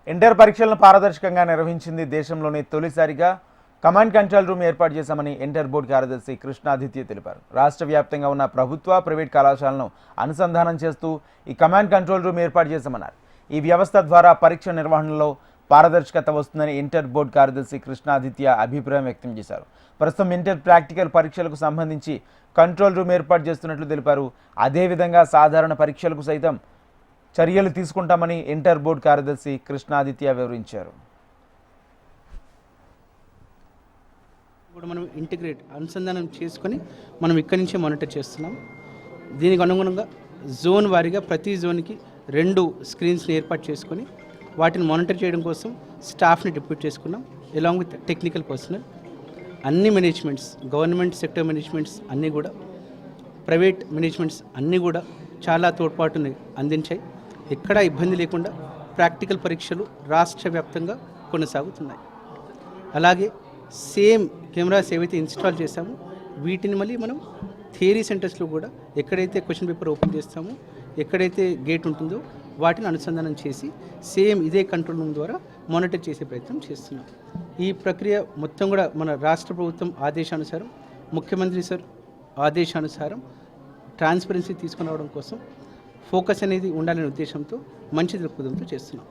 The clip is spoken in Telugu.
ఇంటర్ పరీక్షలను పారదర్శకంగా నిర్వహించింది దేశంలోనే తొలిసారిగా కమాండ్ కంట్రోల్ రూమ్ ఏర్పాటు చేశామని ఇంటర్ బోర్డు కార్యదర్శి కృష్ణాదిత్య తెలిపారు. రాష్ట్ర వ్యాప్తంగా ఉన్న ప్రభుత్వ, ప్రైవేట్ కళాశాలను అనుసంధానం చేస్తూ ఈ కమాండ్ కంట్రోల్ రూమ్ ఏర్పాటు చేశామన్నారు. ఈ వ్యవస్థ ద్వారా పరీక్ష నిర్వహణలో పారదర్శకత వస్తుందని ఇంటర్ బోర్డు కార్యదర్శి కృష్ణాదిత్య అభిప్రాయం వ్యక్తం చేశారు. ప్రస్తుతం ఇంటర్ ప్రాక్టికల్ పరీక్షలకు సంబంధించి కంట్రోల్ రూమ్ ఏర్పాటు చేస్తున్నట్లు తెలిపారు. అదేవిధంగా సాధారణ పరీక్షలకు సైతం చర్యలు తీసుకుంటామని ఇంటర్ బోర్డు కార్యదర్శి కృష్ణాదిత్య వివరించారు. కూడా మనం ఇంటిగ్రేట్ అనుసంధానం చేసుకొని మనం ఇక్కడి నుంచే మానిటర్ చేస్తున్నాం. దీనికి అనుగుణంగా జోన్ వారీగా ప్రతి జోన్కి 2 స్క్రీన్స్ని ఏర్పాటు చేసుకొని వాటిని మానిటర్ చేయడం కోసం స్టాఫ్ని డిప్యూట్ చేసుకున్నాం. ఎలాంగ్ విత్ టెక్నికల్ పర్సనల్ అన్ని మేనేజ్మెంట్స్, గవర్నమెంట్ సెక్టర్ మేనేజ్మెంట్స్ అన్నీ కూడా, ప్రైవేట్ మేనేజ్మెంట్స్ అన్నీ కూడా చాలా తోడ్పాటుని అందించాయి. ఎక్కడా ఇబ్బంది లేకుండా ప్రాక్టికల్ పరీక్షలు రాష్ట్ర వ్యాప్తంగా కొనసాగుతున్నాయి. అలాగే సేమ్ కెమెరాస్ ఏవైతే ఇన్స్టాల్ చేశామో వీటిని మళ్ళీ మనం థియరీ సెంటర్స్లో కూడా ఎక్కడైతే క్వశ్చన్ పేపర్ ఓపెన్ చేస్తామో, ఎక్కడైతే గేట్ ఉంటుందో వాటిని అనుసంధానం చేసి సేమ్ ఇదే కంట్రోల్ రూమ్ ద్వారా మానిటర్ చేసే ప్రయత్నం చేస్తున్నాం. ఈ ప్రక్రియ మొత్తం కూడా మన రాష్ట్ర ప్రభుత్వం ఆదేశానుసారం, ముఖ్యమంత్రి సార్ ఆదేశానుసారం ట్రాన్స్పరెన్సీ తీసుకురావడం కోసం ఫోకస్ అనేది ఉండాలనే ఉద్దేశంతో మంచి దృక్పథంతో చేస్తున్నాం.